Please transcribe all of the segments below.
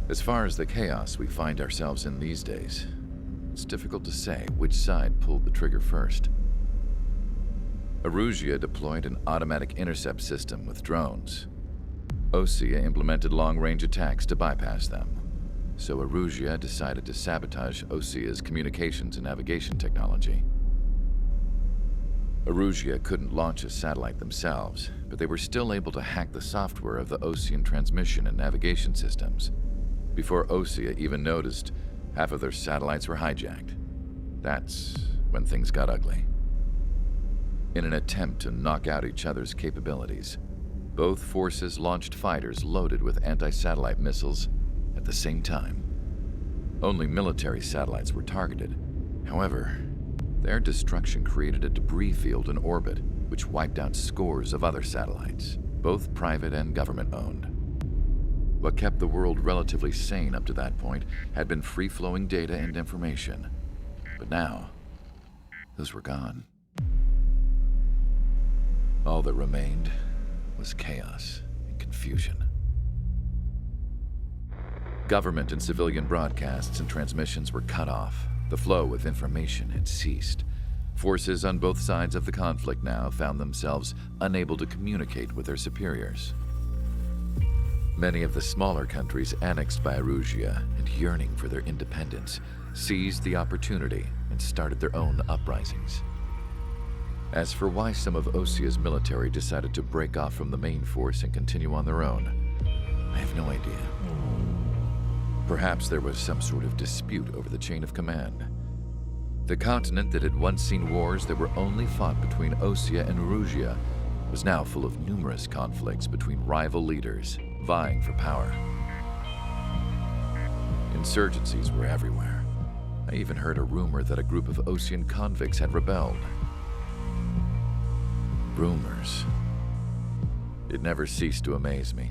As far as the chaos we find ourselves in these days, it's difficult to say which side pulled the trigger first. Erusia deployed an automatic intercept system with drones. Osea implemented long-range attacks to bypass them. So Erusia decided to sabotage Osea's communications and navigation technology. Erusia couldn't launch a satellite themselves, but they were still able to hack the software of the Osean transmission and navigation systems. Before Osea even noticed, half of their satellites were hijacked. That's when things got ugly. In an attempt to knock out each other's capabilities, both forces launched fighters loaded with anti-satellite missiles at the same time. Only military satellites were targeted. However, their destruction created a debris field in orbit, which wiped out scores of other satellites, both private and government-owned. What kept the world relatively sane up to that point had been free-flowing data and information. But now, those were gone. All that remained was chaos and confusion. Government and civilian broadcasts and transmissions were cut off. The flow of information had ceased. Forces on both sides of the conflict now found themselves unable to communicate with their superiors. Many of the smaller countries annexed by Erusia and yearning for their independence seized the opportunity and started their own uprisings. As for why some of Osea's military decided to break off from the main force and continue on their own, I have no idea. Perhaps there was some sort of dispute over the chain of command. The continent that had once seen wars that were only fought between Osea and Erusia was now full of numerous conflicts between rival leaders vying for power. Insurgencies were everywhere. I even heard a rumor that a group of Osean convicts had rebelled. Rumors. It never ceased to amaze me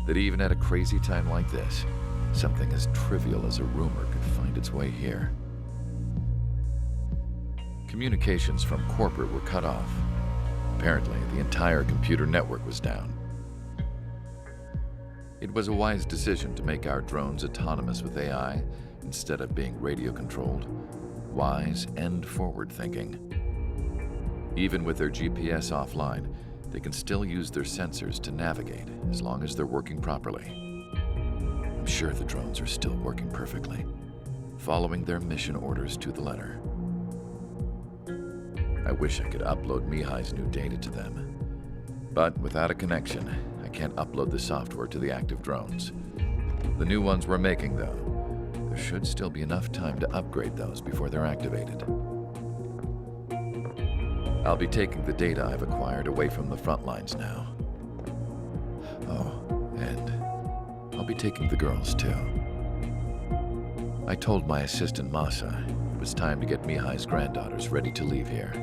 that even at a crazy time like this, something as trivial as a rumor could find its way here. Communications from corporate were cut off. Apparently, the entire computer network was down. It was a wise decision to make our drones autonomous with AI instead of being radio-controlled. Wise and forward-thinking. Even with their GPS offline, they can still use their sensors to navigate as long as they're working properly. I'm sure the drones are still working perfectly, following their mission orders to the letter. I wish I could upload Mihai's new data to them. But without a connection, I can't upload the software to the active drones. The new ones we're making, though, there should still be enough time to upgrade those before they're activated. I'll be taking the data I've acquired away from the front lines now. Oh, and I'll be taking the girls, too. I told my assistant, Masa, it was time to get Mihai's granddaughters ready to leave here.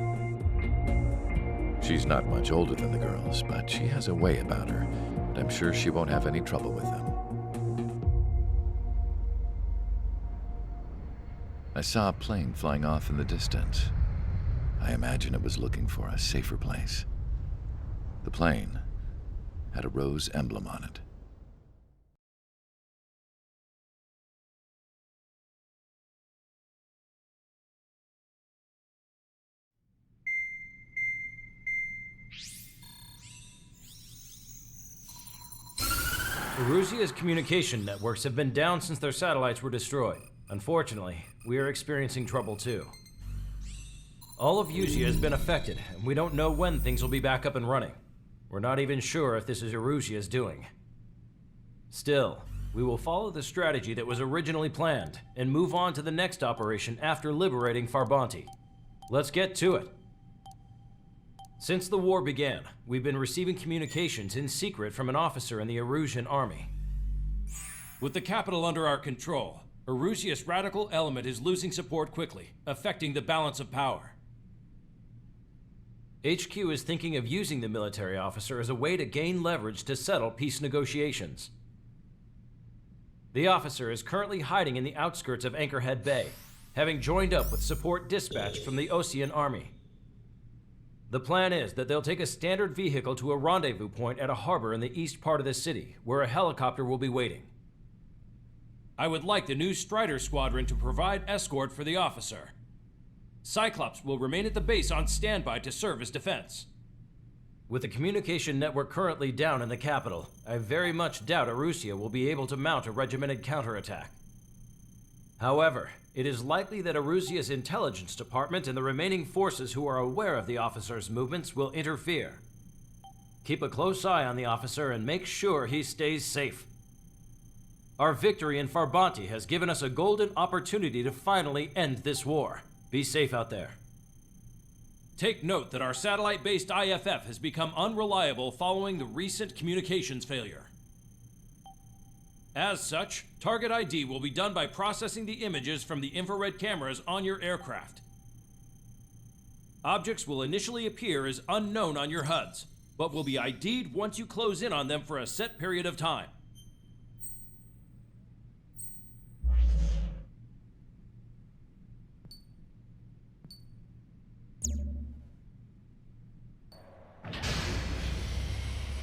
She's not much older than the girls, but she has a way about her, and I'm sure she won't have any trouble with them. I saw a plane flying off in the distance. I imagine it was looking for a safer place. The plane had a rose emblem on it. Erusia's communication networks have been down since their satellites were destroyed. Unfortunately, we are experiencing trouble too. All of Usia has been affected, and we don't know when things will be back up and running. We're not even sure if this is Erusia's doing. Still, we will follow the strategy that was originally planned, and move on to the next operation after liberating Farbanti. Let's get to it. Since the war began, we've been receiving communications in secret from an officer in the Erusian army. With the capital under our control, Erusia's radical element is losing support quickly, affecting the balance of power. HQ is thinking of using the military officer as a way to gain leverage to settle peace negotiations. The officer is currently hiding in the outskirts of Anchorhead Bay, having joined up with support dispatched from the Osean army. The plan is that they'll take a standard vehicle to a rendezvous point at a harbor in the east part of the city, where a helicopter will be waiting. I would like the new Strider Squadron to provide escort for the officer. Cyclops will remain at the base on standby to serve as defense. With the communication network currently down in the capital, I very much doubt Erusia will be able to mount a regimented counterattack. However, it is likely that Erusia's intelligence department and the remaining forces who are aware of the officer's movements will interfere. Keep a close eye on the officer and make sure he stays safe. Our victory in Farbanti has given us a golden opportunity to finally end this war. Be safe out there. Take note that our satellite-based IFF has become unreliable following the recent communications failure. As such, target ID will be done by processing the images from the infrared cameras on your aircraft. Objects will initially appear as unknown on your HUDs, but will be ID'd once you close in on them for a set period of time.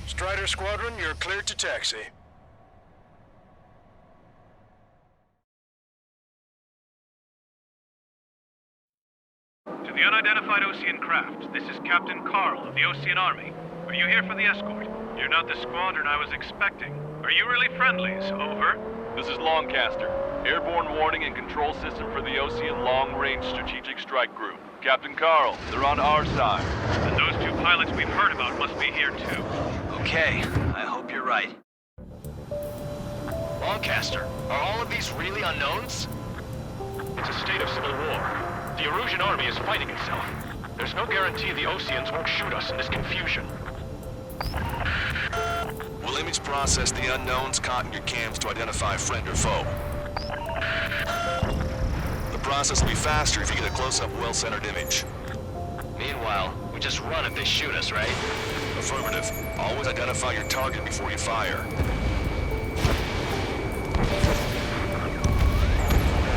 Strider Squadron, you're cleared to taxi. To the unidentified Osean craft, this is Captain Carl of the Osean Army. Are you here for the escort? You're not the squadron I was expecting. Are you really friendlies? Over. This is Longcaster. Airborne warning and control system for the Osean Long Range Strategic Strike Group. Captain Carl, they're on our side. And those two pilots we've heard about must be here too. Okay, I hope you're right. Longcaster, are all of these really unknowns? It's a state of civil war. The Erusian army is fighting itself. There's no guarantee the Oseans won't shoot us in this confusion. We'll image process the unknowns caught in your cams to identify friend or foe. The process will be faster if you get a close-up, well-centered image. Meanwhile, we just run if they shoot us, right? Affirmative. Always identify your target before you fire.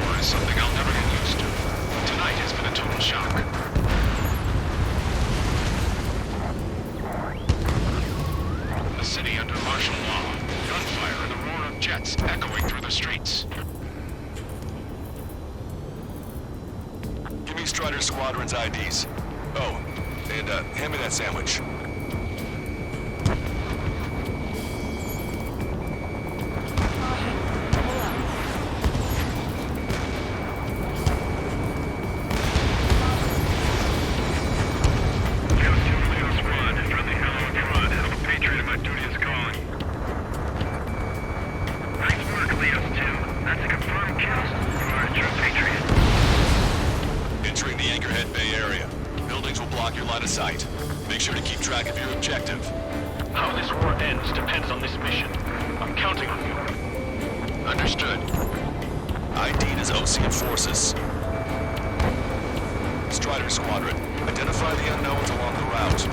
War is something I'll never get used to. Tonight has been a total shock. The city under martial law. Gunfire and the roar of jets echoing through the streets. Give me Strider Squadron's IDs. Oh, and hand me that sandwich. Entering the Anchorhead Bay area. Buildings will block your line of sight. Make sure to keep track of your objective. How this war ends depends on this mission. I'm counting on you. Understood. ID'd as Osean forces. Strider Squadron, identify the unknowns along the route.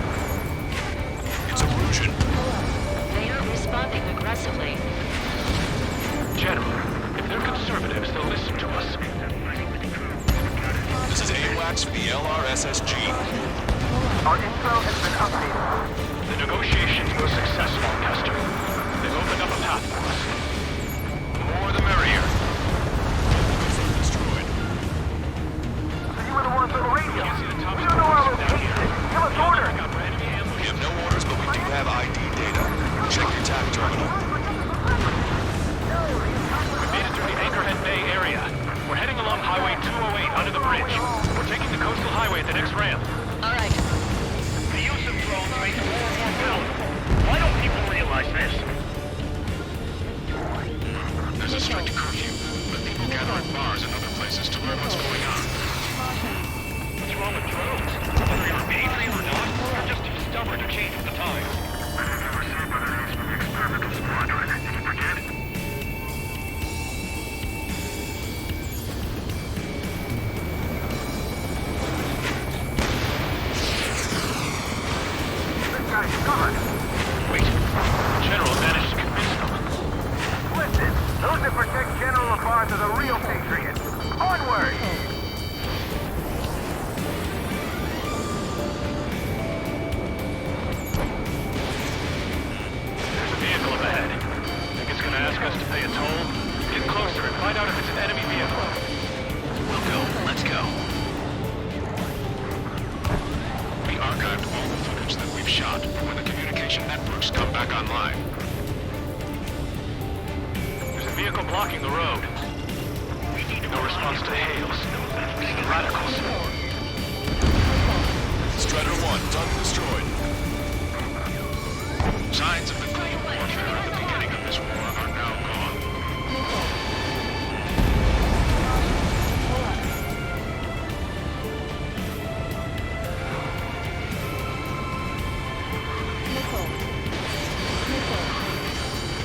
It's Erusian. They are responding aggressively. General, if they're conservatives, they'll listen to us. This is AWACS for the LRSSG. Our info has been updated. The negotiations were successful, Kester. They've opened up a path for us. The more the merrier. Destroyed. So you were the ones on the radio. We don't know our location. Give us orders. We have no orders, but we do have ID data. Check your TAC terminal. We made it through the Anchorhead Bay area. We're heading along Highway 208 under the bridge. We're taking the coastal highway at the next ramp. All right. The use of drones makes war more palatable. Why don't people realize this? There's a strict curfew, but people gather at bars and other places to learn what's going on. What's wrong with drones? Whether you're Patriot or not, you're just too stubborn to change with the times. I never saw by the names of the experimental squadron. Did you forget? Wait. The General managed to convince them. Listen, those that protect General LaFarge are the real patriots. Onward! There's a vehicle up ahead. Think it's gonna ask us to pay a toll? Get closer and communication networks come back online. There's a vehicle blocking the road. No response to hails. Radicals. Strider 1, target destroyed. Signs of the clean warfare at the beginning of this war are now gone.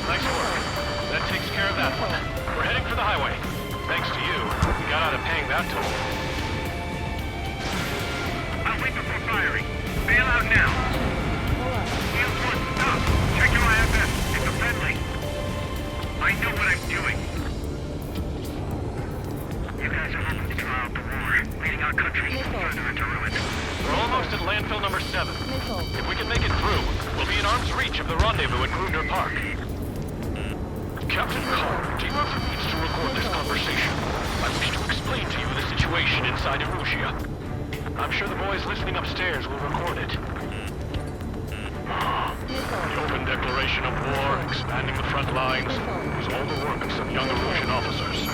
Nice work. That takes care of that one. We're heading for the highway. Thanks to you, we got out of paying that toll. I'll wait before firing. Bail out now. Field 1, stop. Check your IFS. It's a friendly. I know what I'm doing. You guys are hoping to draw out the war, leading our country further into ruin. We're almost at landfill number 7. If we can make it through, we'll be in arm's reach of the rendezvous at Grunder Park. Captain Carl, Team Earth needs to record this conversation. I wish to explain to you the situation inside Erusia. I'm sure the boys listening upstairs will record it. The open declaration of war, expanding the front lines, was all the work of some young Erusian officers.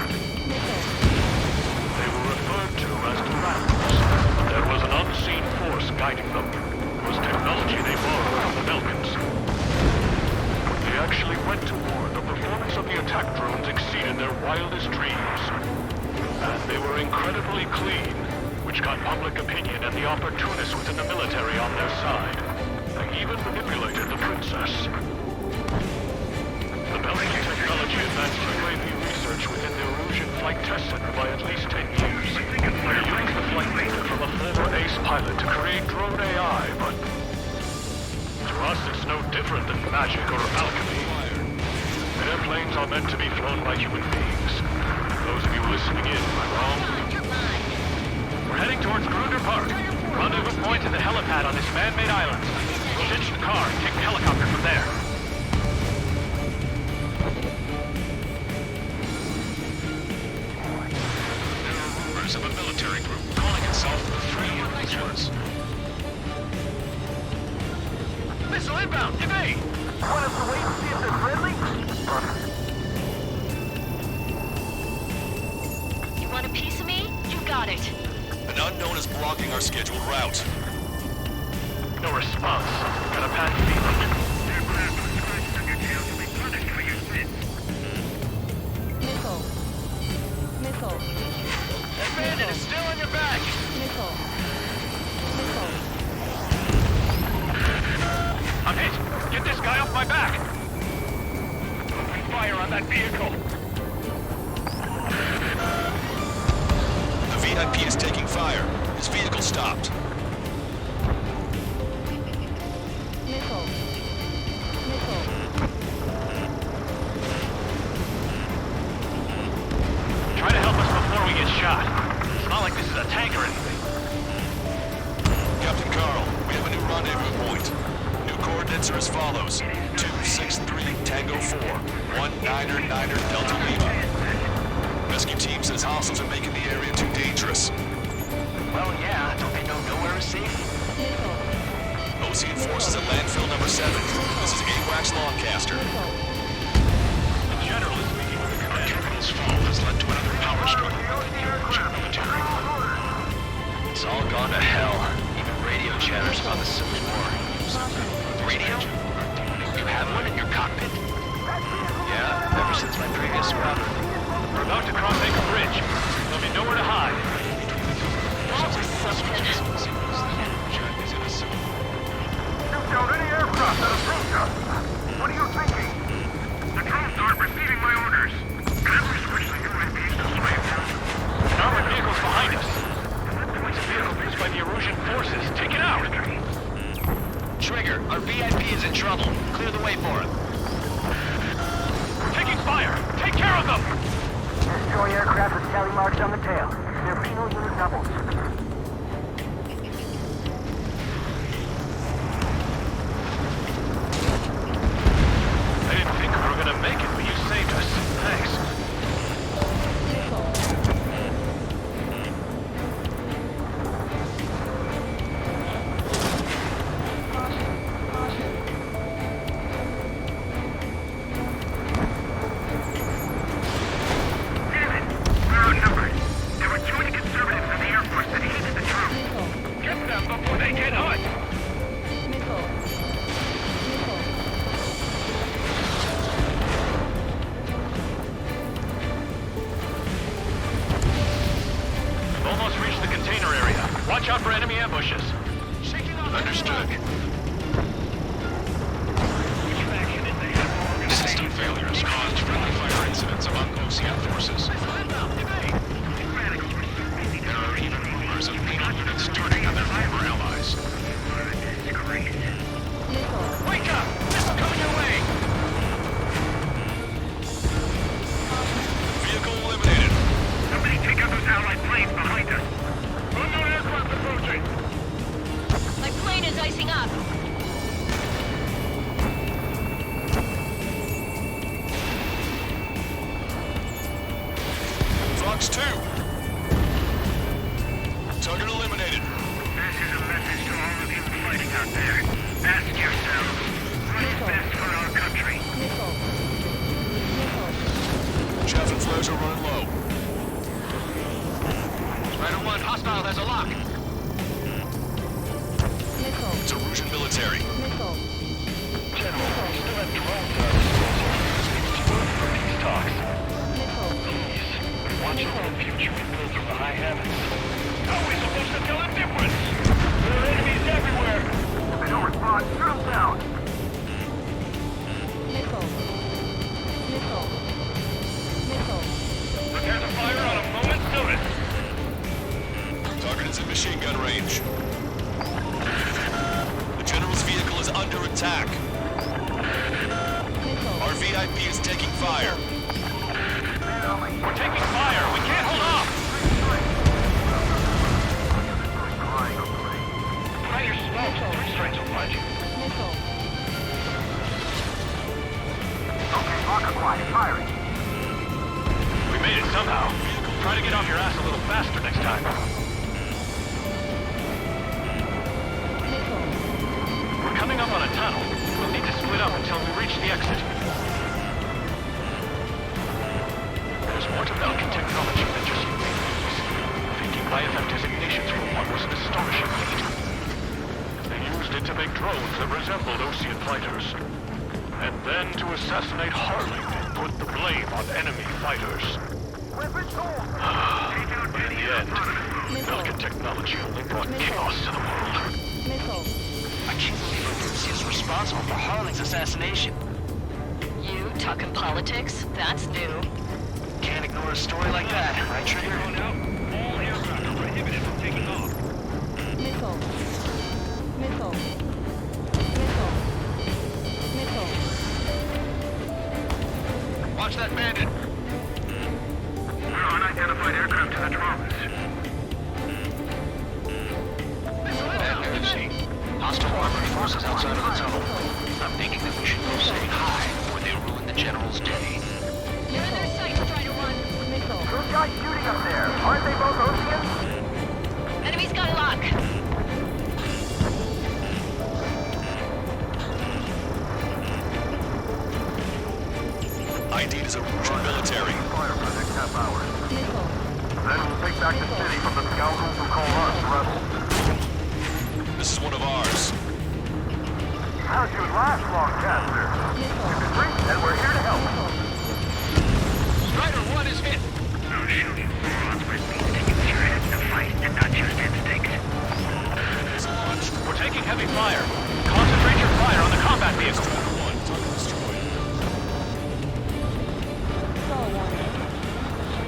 They were referred to as the Radicals, but there was an unseen force guiding them. It was technology they borrowed from the Belkans. When they actually went to war, the performance of the attack drones exceeded their wildest dreams. And they were incredibly clean, which got public opinion and the opportunists within the military on their side. They even manipulated the princess. The Belkan technology advanced UAV research within the Erusian Flight Test Center by at least 10 years. They used the flight data from a former ace pilot to create drone AI, but to us it's no different than magic or alchemy. Airplanes are meant to be flown by human beings. Those of you listening in, am I wrong? We're heading towards Grunder Park. Rendezvous point is the helipad on this man-made island. We'll ditch the car and take the helicopter from there. There are rumors of a military group calling itself the Free Erusians. Missile inbound! Evade! Want us to wait and see if they're friendly? You want a piece of me? You got it. An unknown is blocking our scheduled route. No response. Got a bad feeling. Their craft with scratches on your tail will be punished for your sins. Missile. Missile. That bandit is still on your back! Missile. Missile. I'm hit! Get this guy off my back! Open fire on that vehicle! The VIP is taking fire. His vehicle stopped. Missile. Missile. Try to help us before we get shot. It's not like this is a tank or anything. Captain Carl, we have a new rendezvous point. New coordinates are as follows. 263 Tango 4, 1999 Delta Lima. Rescue team says hostiles are making the area too dangerous. Well, yeah, don't they know nowhere is safe? Ocean forces at landfill number 7. This is AWACS Longcaster. Generally speaking, Our terminal's fall has led to another power struggle within the Erusian military. It's all gone to hell. Even radio chatters about the Civil War. Radio? You have one in your cockpit? Yeah, ever since my previous router. we're about to cross Anchor Bridge. There'll be nowhere to hide. Shoot down any aircraft that approach us. What are you thinking? The drones aren't receiving my orders. Can't we switch the UAVs to slave them? An armored vehicle's behind us. It's a vehicle used by the Erusian forces. Take it out! Trigger, our VIP is in trouble. Clear the way for him. Taking fire! Take care of them! Destroy aircraft with tally marks on the tail. They're penal unit doubles. I didn't think we were gonna make it, but you saved us. Thanks. bushes. Understood. System failures caused friendly fire incidents among OCN forces. There are even rumors of penal units turning on their former allies. Missile. Wake up! Missile coming your way! Vehicle eliminated. Somebody take out those allied planes behind us. Unknown aircraft approaching. My plane is icing up. Fox 2. Target eliminated. This is a message to all of you fighting out there. Ask yourselves, what is best for our country? Missile. Missile. Chaff and flares are running low. Strider 1, hostile has a lock. Missile. It's Erusian military. Missile. General, we still have drones at our disposal. Speaks to you for peace talks. Missile. Watch for the future we build from the high heavens. How are we supposed to tell the difference? There are enemies everywhere. They don't respond. Shoot them down. Missile. Missile. Missile. Prepare to fire on a moment's notice. Target is in machine gun range. The General's vehicle is under attack. Missile. Our VIP is taking fire. We're taking fire. We can't hold off. Put your smokes. 3 strikes will find you. Missile. Okay, Hawker quiet. Firing. We made it somehow. Try to get off your ass a little faster next time. Missile. We're coming up on a tunnel. We'll need to split up until we reach the exit. There's more to Vulcan technology than just UAVs. 50 IFF designations for one was an astonishing feat. They used it to make drones that resembled Osean fighters. And then to assassinate Harling and put the blame on enemy fighters. But in the end, Vulcan technology only brought chaos to the world. Missile. I can't believe Erusia is responsible for Harling's assassination. You talking politics? That's new. Can't ignore a story like that, right, Trigger? All aircraft are prohibited from taking off. Missile. Missile. Missile. Missile. Watch that bandit. Unidentified aircraft to the drones. Hostile armored forces outside of the tunnel. I'm thinking that we should go say hi before they ruin the General's day. You're in their sight, Strider 1. Missile. Those guys shooting up there. Aren't they both Oceans? Enemy's got a lock. ID'd is Erusian military. Fire for the next half hour. Missile. Then we'll take back the city from the scoundrels who call us rebels. This is one of ours. How'd you last long, Caster? Missile. Great, and we're here to help. Strider 1 is hit. No shooting. Morons with me sticking with your heads to fight and not just instinct. We're taking heavy fire. Concentrate your fire on the combat vehicle. Saw one.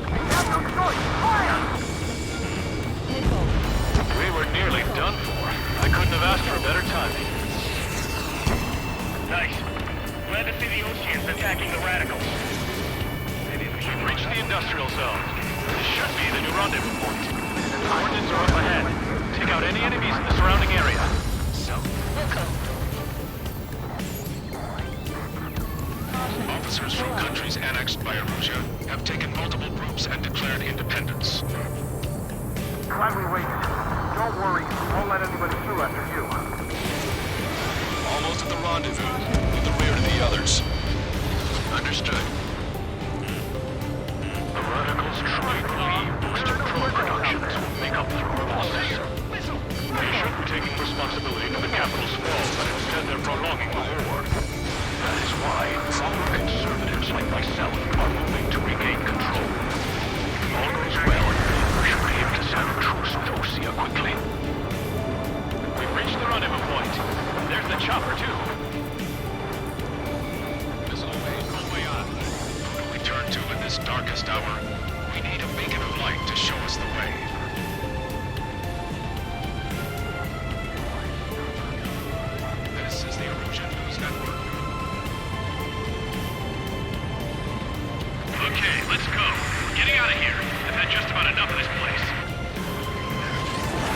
We have no choice. Fire! Missile. We were nearly done for. I couldn't have asked for better timing. Nice. Glad to see the Oceans attacking the radicals. We've reached the industrial zone. This should be the new rendezvous point. Coordinates are up ahead. Take out any enemies in the surrounding area. Officers from countries annexed by Erusia have taken multiple groups and declared independence. Glad we waited. Don't worry. We won't let anybody through after you. Almost at the rendezvous, in the rear to the others. Understood. The radicals tried boosted drone productions will make up for our losses. They should be taking responsibility for the capital's fall, but instead they're prolonging the war. That is why former conservatives like myself are moving to regain control. If all goes well, we should be able to set a truce with Osea quickly. this darkest hour, we need a beacon of light to show us the way. This is the Erusian News Network. Okay, let's go. We're getting out of here. I've had just about enough of this place.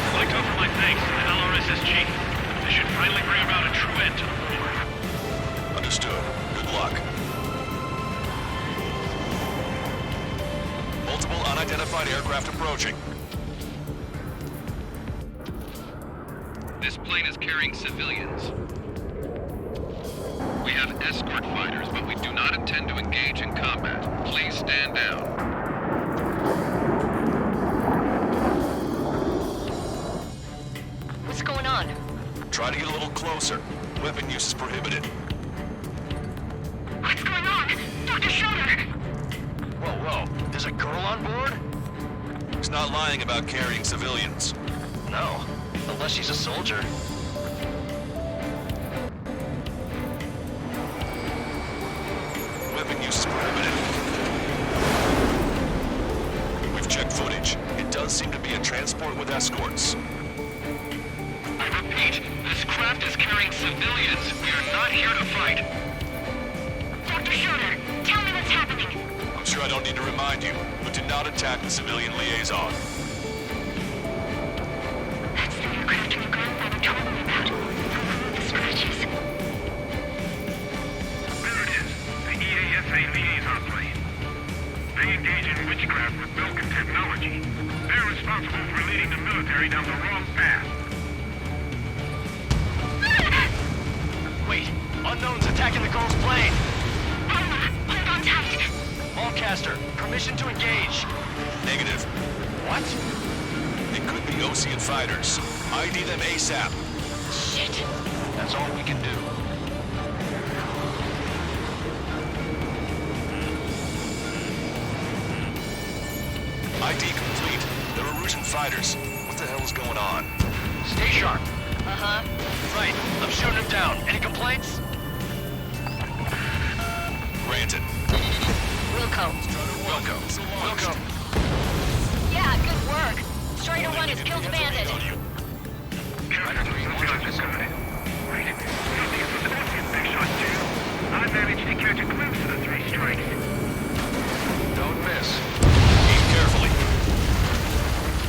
I'd like to offer my thanks to the LRSSG. They should finally bring about a true end to the war. Understood. Good luck. Multiple unidentified aircraft approaching. This plane is carrying civilians. We have escort fighters, but we do not intend to engage in combat. Please stand down. What's going on? Try to get a little closer. Weapon use is prohibited. What's going on? Dr. Schroeder! Whoa. There's a girl on board? He's not lying about carrying civilians. No. Unless she's a soldier. Weapon use is prohibited. We've checked footage. It does seem to be a transport with escorts. I repeat, this craft is carrying civilians. We are not here to fight. Dr. Schroeder, tell me what's happening. I'm sure I don't need to remind you, but do not attack the civilian liaison. That's the aircraft your grandfather told me about. The one with the scratches. There it is, the EASA liaison plane. They engage in witchcraft with Belkin technology. They're responsible for leading the military down the wrong path. Wait, unknown's attacking the girl's plane. Alma, hold on tight. Mulcaster, permission to engage. Negative. What? It could be Osean fighters. ID them ASAP. Shit. That's all we can do. ID complete. They're Erusian fighters. What the hell is going on? Stay sharp. Uh-huh. Right, I'm shooting him down. Any complaints? Granted. Wilco. Wilco. Yeah, good work. Strider 1 has killed a bandit. I managed to catch a glimpse of the three strikes. Don't miss. Aim carefully.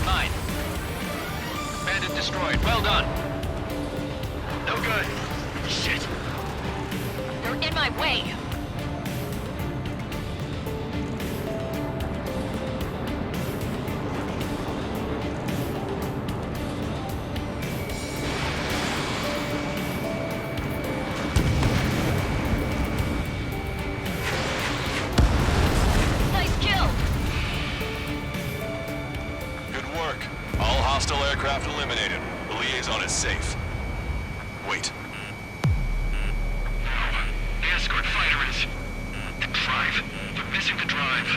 9. Bandit destroyed. Well done. No good. Shit. They're in my way. Nice kill. Good work. All hostile aircraft eliminated. The liaison is safe. Wait. The escort fighter is... the drive. They're missing the drive.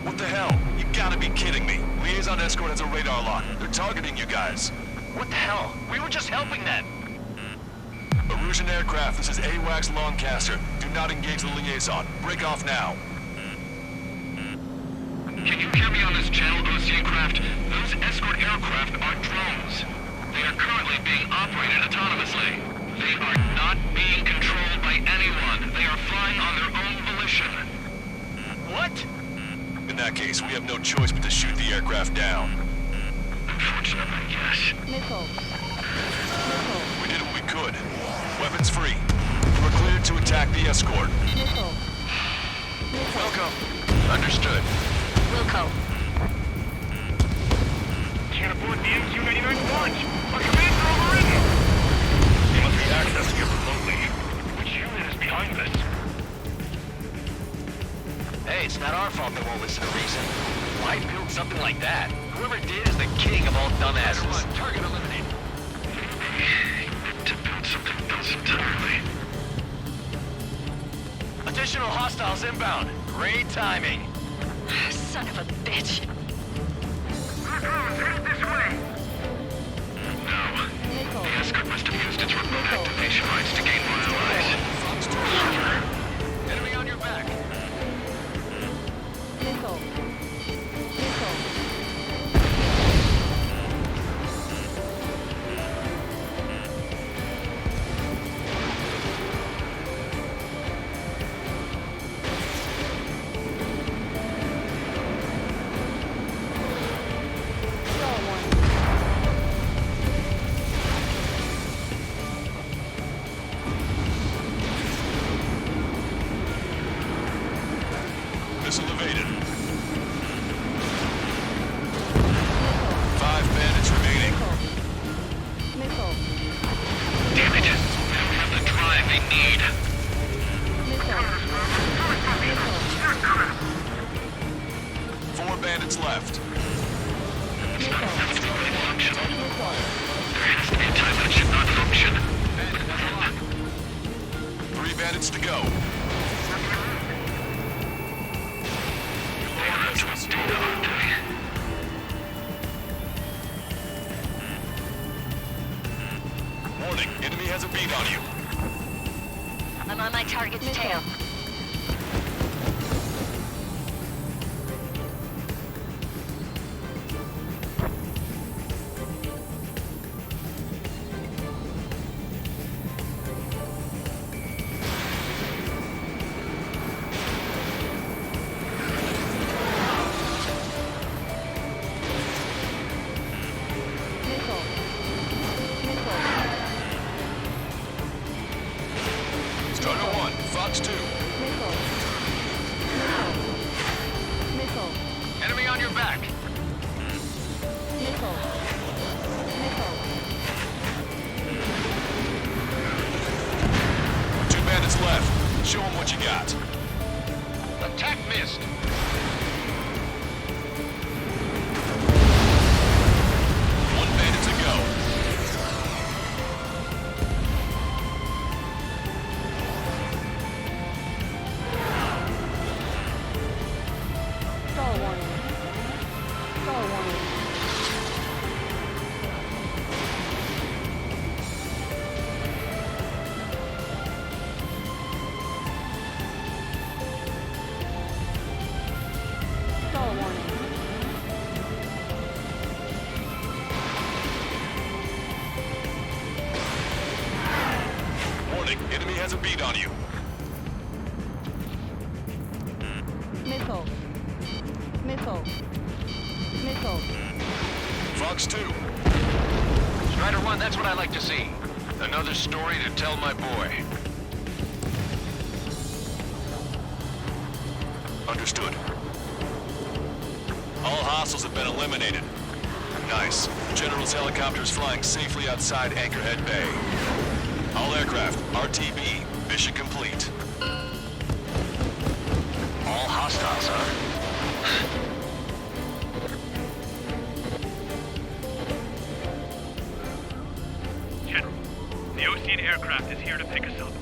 What the hell? You gotta be kidding me. Liaison escort has a radar lock. They're targeting you guys. What the hell? We were just helping them. Erusian aircraft, this is AWACS Longcaster. Do not engage the liaison. Break off now. Can you hear me on this channel, Osean craft? Those escort aircraft are drones. They are currently being operated autonomously. They are not being controlled by anyone. They are flying on their own volition. What? In that case, we have no choice but to shoot the aircraft down. Unfortunately, yes. Missile. Missile. We did what we could. Weapons free. You are cleared to attack the escort. Missile. Missile. Welcome. Understood. Wilco. Can't afford the MQ-99 launch. Our commands are overridden. They must be accessing it remotely. Which unit is behind this? Hey, it's not our fault they won't listen to reason. Why build something like that? Whoever did is the king of all dumbasses. Target eliminated. To build something else entirely. Additional hostiles inbound. Great timing. Son of a bitch. Headed this way. No. Missile. The escort must have used its remote activation rights to gain more allies. Enemy on your back. Missile evaded. 5 bandits remaining. Missile. Damn it! They don't have the drive they need. Missile. 4 bandits left. There has to be a time when it should not function. 3 bandits to go. Warning, enemy has a beat on you. I'm on my target's tail. Strider 1, Fox 2. Enemy on your back. Two bandits left. Show them what you got. Attack missed. One bandit to go. Stall warning. Stall warning. Stall warning. Warning, enemy has a beat on you. Missile. Missile. Missile. Fox 2. Strider 1, that's what I like to see. Another story to tell my boy. Understood. All hostiles have been eliminated. Nice. General's helicopter is flying safely outside Anchorhead Bay. All aircraft, RTB, mission complete. All hostiles, huh? General, the Ocean aircraft is here to pick us up.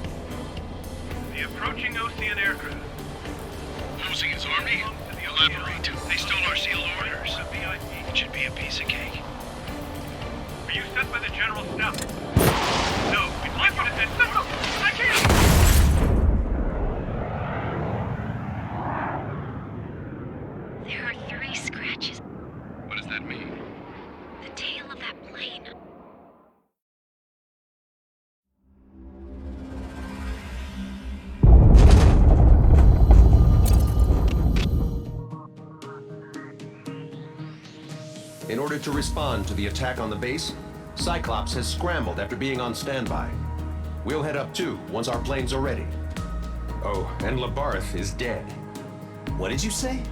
The approaching Ocean aircraft. Losing his army? Elaborate. They stole our sealed orders. It should be a piece of cake. Are you sent by the General's staff? No, we'd like you to send... No, I can't! There are 3 scratches. What does that mean? The tail of that plane. In order to respond to the attack on the base, Cyclops has scrambled after being on standby. We'll head up too, once our planes are ready. Oh, and Labarth is dead. What did you say?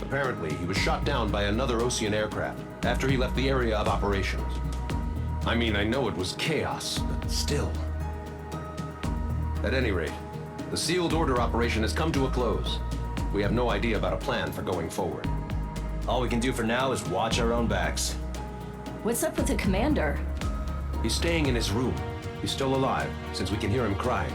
Apparently, he was shot down by another Ocean aircraft after he left the area of operations. I mean, I know it was chaos, but still. At any rate, the sealed order operation has come to a close. We have no idea about a plan for going forward. All we can do for now is watch our own backs. What's up with the commander? He's staying in his room. He's still alive, since we can hear him crying.